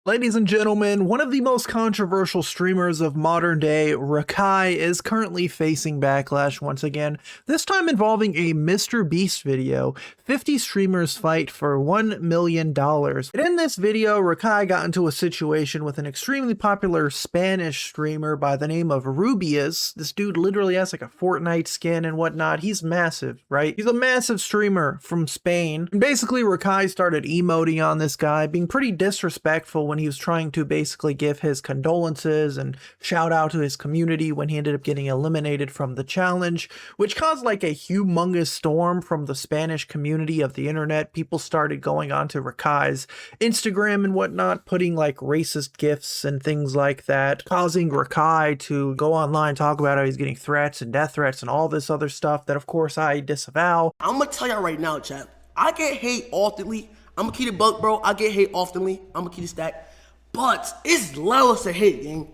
Ladies and gentlemen, one of the most controversial streamers of modern day, Rakai, is currently facing backlash once again, this time involving a Mr. Beast video. 50 streamers fight for $1 million. And in this video, Rakai got into a situation with an extremely popular Spanish streamer by the name of Rubius. This dude literally has like a Fortnite skin and whatnot. He's massive, right? He's a massive streamer from Spain. And basically, Rakai started emoting on this guy, being pretty disrespectful when he was trying to basically give his condolences and shout out to his community when he ended up getting eliminated from the challenge, which caused like a humongous storm from the Spanish community of the internet. People started going onto Rakai's Instagram and whatnot, putting like racist gifs and things like that, causing Rakai to go online, talk about how he's getting threats and death threats and all this other stuff that of course I disavow. I'm gonna tell y'all right now, chat, I get hate oftenly. I'm gonna keep it buck, bro. I get hate oftenly. I'm gonna keep it stacked. But it's levels to hate, gang.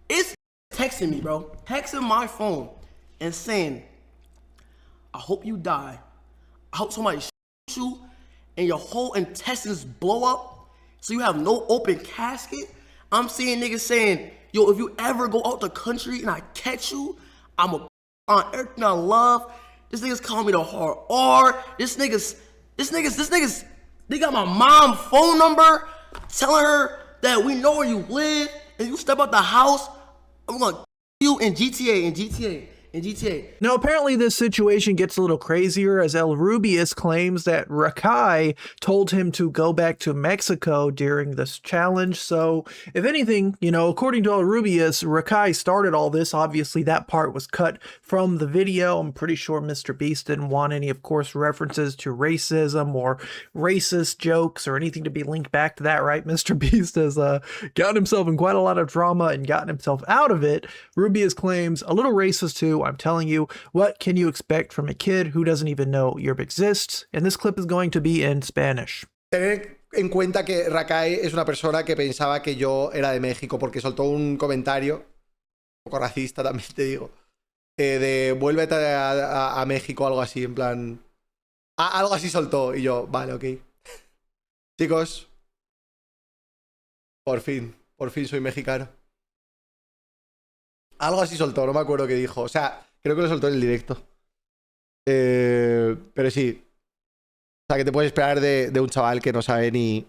It's texting me, bro. Texting my phone and saying, I hope you die. I hope somebody shoots you and your whole intestines blow up so you have no open casket. I'm seeing niggas saying, yo, if you ever go out the country and I catch you, I'm a on everything I love. This nigga's calling me the hard R. This nigga's, they got my mom's phone number telling her that we know where you live, and you step out the house, I'm gonna you in GTA. Now, apparently this situation gets a little crazier as El Rubius claims that Rakai told him to go back to Mexico during this challenge. So if anything, you know, according to El Rubius, Rakai started all this. Obviously that part was cut from the video. I'm pretty sure Mr. Beast didn't want any, of course, references to racism or racist jokes or anything to be linked back to that, right? Mr. Beast has gotten himself in quite a lot of drama and gotten himself out of it. Rubius claims a little racist too. I'm telling you, what can you expect from a kid who doesn't even know Europe exists? And this clip is going to be in Spanish. Tener en cuenta que Rakai es una persona que pensaba que yo era de México porque soltó un comentario, un poco racista también te digo, de vuélvete a México, algo así, en plan... algo así soltó y yo, vale, ok. Chicos, por fin soy mexicano. Algo así soltó, no me acuerdo qué dijo. O sea, creo que lo soltó en el directo. Pero sí. O sea, que te puedes esperar de un chaval que no sabe ni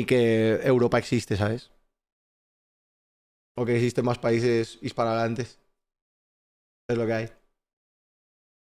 que Europa existe, ¿sabes? O que existen más países hispanohablantes. Es lo que hay.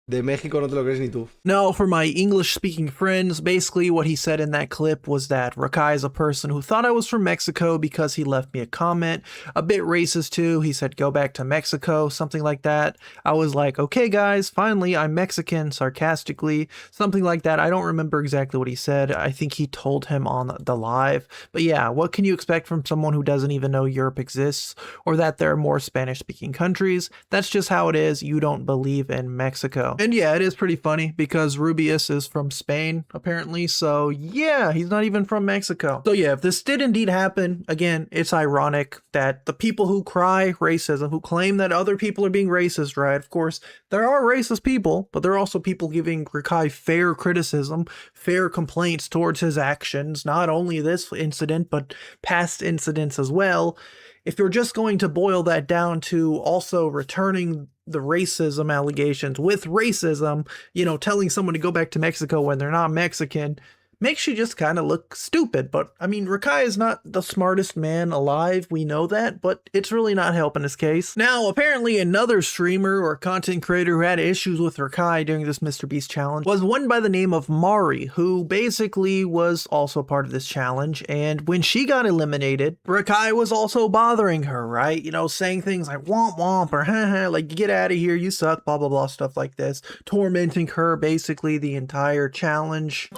De México no te lo crees ni tú. Now, for my English-speaking friends, basically what he said in that clip was that Rakai is a person who thought I was from Mexico because he left me a comment. A bit racist too. He said, go back to Mexico, something like that. I was like, okay, guys, finally, I'm Mexican, sarcastically, something like that. I don't remember exactly what he said. I think he told him on the live. But yeah, what can you expect from someone who doesn't even know Europe exists or that there are more Spanish-speaking countries? That's just how it is. You don't believe in Mexico. And yeah, it is pretty funny because Rubius is from Spain, apparently. So yeah, he's not even from Mexico. So yeah, if this did indeed happen, again, it's ironic that the people who cry racism, who claim that other people are being racist, right? Of course, there are racist people, but there are also people giving Rakai fair criticism, fair complaints towards his actions, not only this incident, but past incidents as well. If you're just going to boil that down to also returning the racism allegations with racism, you know, telling someone to go back to Mexico when they're not Mexican, makes you just kind of look stupid. But I mean, Rakai is not the smartest man alive, we know that, but it's really not helping his case. Now, apparently another streamer or content creator who had issues with Rakai during this Mr. Beast challenge was one by the name of Mari, who basically was also part of this challenge. And when she got eliminated, Rakai was also bothering her, right? You know, saying things like womp womp or haha, like get out of here, you suck, blah, blah, blah, stuff like this, tormenting her basically the entire challenge.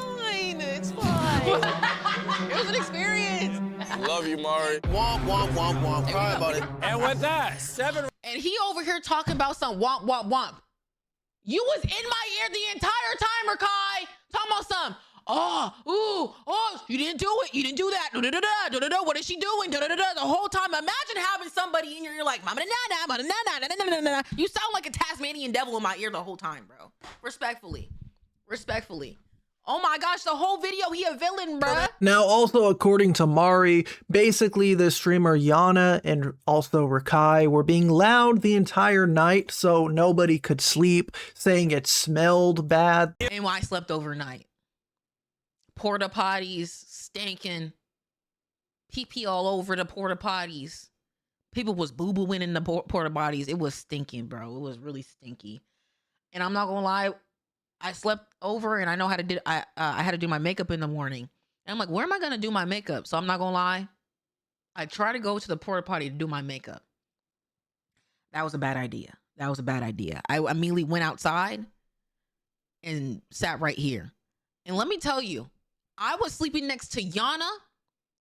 It's fine. It was an experience. Love you, Mari. Womp, womp, womp, womp. Cry about it. And with that, 7. And he over here talking about some womp, womp, womp. You was in my ear the entire time, Rakai. Talking about some, you didn't do it. You didn't do that. What is she doing? The whole time. Imagine having somebody in your ear like, you sound like a Tasmanian devil in my ear the whole time, bro. Respectfully. Oh my gosh, the whole video, he a villain, bruh. Now, also according to Mari, basically the streamer Yonna and also Rakai were being loud the entire night so nobody could sleep, saying it smelled bad. And I slept overnight. Porta potties, stinking. Pee-pee all over the porta potties. People was boo-booing in the porta potties. It was stinking, bro. It was really stinky. And I'm not gonna lie, I slept over and I know how to do, I had to do my makeup in the morning. And I'm like, where am I gonna do my makeup? So I'm not gonna lie, I tried to go to the porta potty to do my makeup. That was a bad idea. That was a bad idea. I immediately went outside and sat right here. And let me tell you, I was sleeping next to Yonna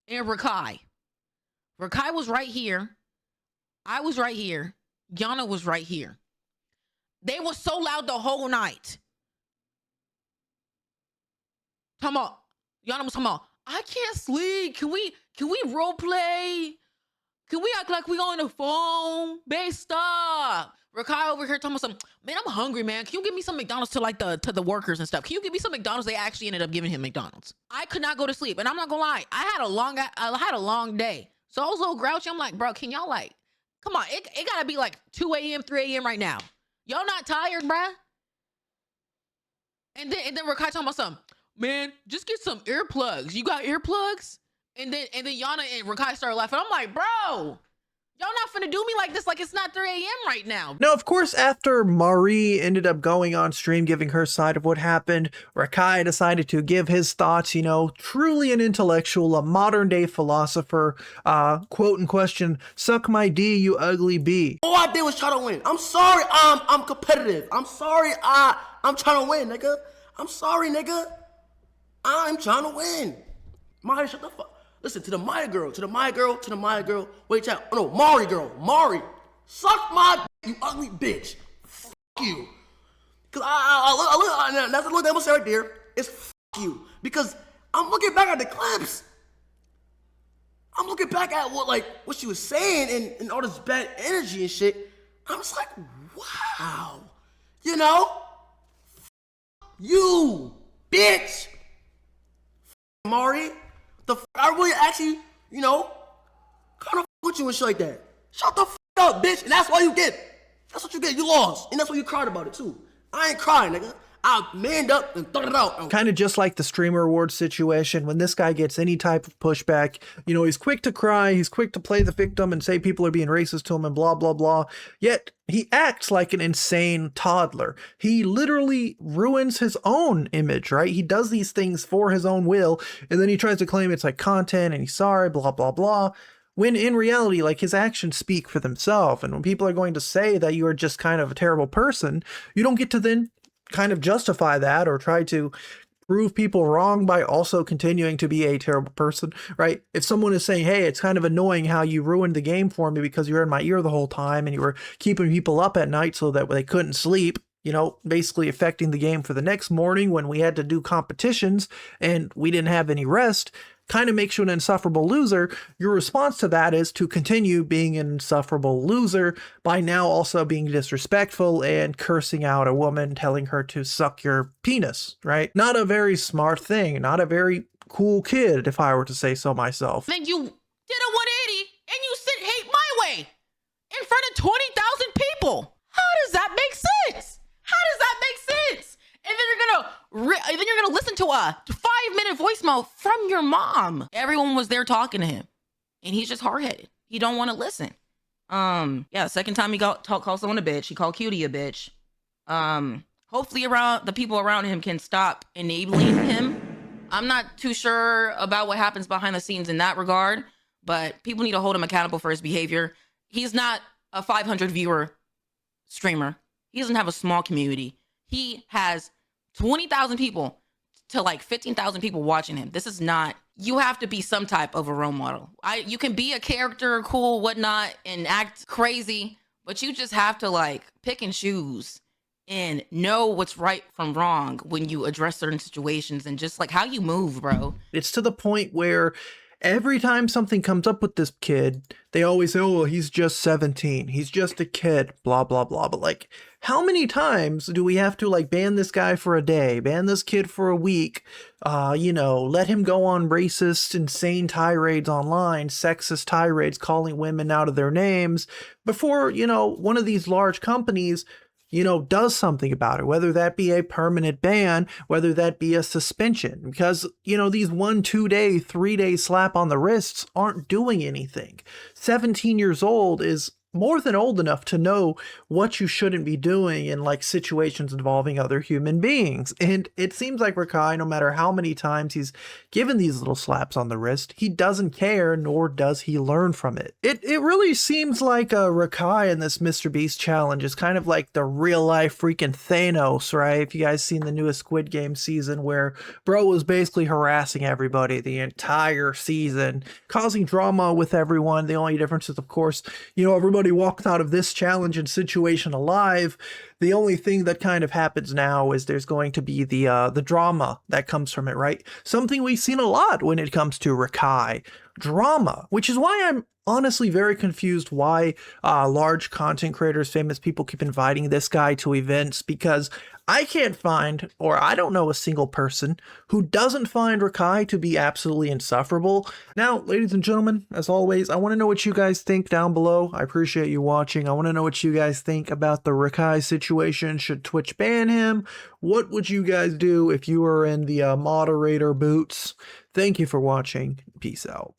and Rakai. Rakai was right here. I was right here. Yonna was right here. They were so loud the whole night. Talking about, Yonna was talking about, I can't sleep. Can we role play? Can we act like we on the phone? Babe, stop. Rakai over here talking about some, man, I'm hungry, man. Can you give me some McDonald's to like to the workers and stuff? Can you give me some McDonald's? They actually ended up giving him McDonald's. I could not go to sleep. And I'm not gonna lie, I had a long day. So I was a little grouchy. I'm like, bro, can y'all like, come on, it gotta be like 2 a.m., 3 a.m. right now. Y'all not tired, bruh? And then Rakai talking about something. Man, just get some earplugs. You got earplugs? And then Yonna and Rakai started laughing. I'm like, bro, y'all not finna do me like this. Like it's not 3 a.m. right now. Now, of course, after Mari ended up going on stream, giving her side of what happened, Rakai decided to give his thoughts, you know, truly an intellectual, a modern day philosopher, quote in question, suck my D, you ugly bee. All I did was try to win. I'm sorry, I'm competitive. I'm sorry, I'm trying to win, nigga. I'm sorry, nigga. I'm trying to win. Mari, shut the fuck. Listen, to the Maya girl, to the Maya girl, to the Maya girl. Wait, chat. Oh no, Mari girl, Mari. Suck my you ugly bitch. Fuck you. Cause that's what I'm gonna say right there. It's fuck you. Because I'm looking back at the clips. I'm looking back at what she was saying and all this bad energy and shit. I'm just like, wow. You know? You, bitch. Mari, I really actually, you know, kind of with you and shit like that. Shut the up, bitch. And that's why you get. That's what you get. You lost. And that's why you cried about it, too. I ain't crying, nigga. I manned up and thought it out. Kind of just like the streamer award situation, when this guy gets any type of pushback, you know, he's quick to cry, he's quick to play the victim and say people are being racist to him and blah, blah, blah. Yet he acts like an insane toddler. He literally ruins his own image, right? He does these things for his own will, and then he tries to claim it's like content and he's sorry, blah, blah, blah. When in reality, like, his actions speak for themselves. And when people are going to say that you are just kind of a terrible person, you don't get to then kind of justify that or try to prove people wrong by also continuing to be a terrible person, right? If someone is saying, hey, it's kind of annoying how you ruined the game for me because you were in my ear the whole time and you were keeping people up at night so that they couldn't sleep, you know, basically affecting the game for the next morning when we had to do competitions and we didn't have any rest, kind of makes you an insufferable loser. Your response to that is to continue being an insufferable loser by now also being disrespectful and cursing out a woman, telling her to suck your penis, right? Not a very smart thing, not a very cool kid, if I were to say so myself. Then you did a 180 and you said hate my way in front of 20,000 people. How does that make sense? How does that make sense? And then you're gonna listen to a 5-minute voicemail from your mom. Everyone was there talking to him, and he's just hard-headed. He don't want to listen. Yeah, second time he called someone a bitch. He called Cutie a bitch. Hopefully the people around him can stop enabling him. I'm not too sure about what happens behind the scenes in that regard, but people need to hold him accountable for his behavior. He's not a 500 viewer streamer. He doesn't have a small community. He has 20,000 people to like 15,000 people watching him. This is not, you have to be some type of a role model. You can be a character, cool, whatnot, and act crazy, but you just have to like pick and choose and know what's right from wrong when you address certain situations and just like how you move, bro. It's to the point where Every time something comes up with this kid, they always say, oh, well, he's just 17. He's just a kid, blah, blah, blah. But like, how many times do we have to like ban this guy for a day, ban this kid for a week, let him go on racist, insane tirades online, sexist tirades, calling women out of their names before, one of these large companies does something about it, whether that be a permanent ban, whether that be a suspension, because, these 1, 2 day, 3 day slap on the wrists aren't doing anything. 17 years old is more than old enough to know what you shouldn't be doing in like situations involving other human beings. And it seems like Rakai, no matter how many times he's given these little slaps on the wrist, he doesn't care, nor does he learn from it. It really seems like Rakai in this Mr. Beast challenge is kind of like the real life freaking Thanos, right? If you guys seen the newest Squid Game season where bro was basically harassing everybody the entire season, causing drama with everyone. The only difference is, of course, everybody walked out of this challenge and situation alive. The only thing that kind of happens now is there's going to be the drama that comes from it, right? Something we've seen a lot when it comes to Rakai. Drama, which is why I'm honestly very confused why large content creators, famous people keep inviting this guy to events, because I can't find, or I don't know a single person who doesn't find Rakai to be absolutely insufferable. Now, ladies and gentlemen, as always, I want to know what you guys think down below. I appreciate you watching. I want to know what you guys think about the Rakai situation. Should Twitch ban him? What would you guys do if you were in the moderator boots? Thank you for watching. Peace out.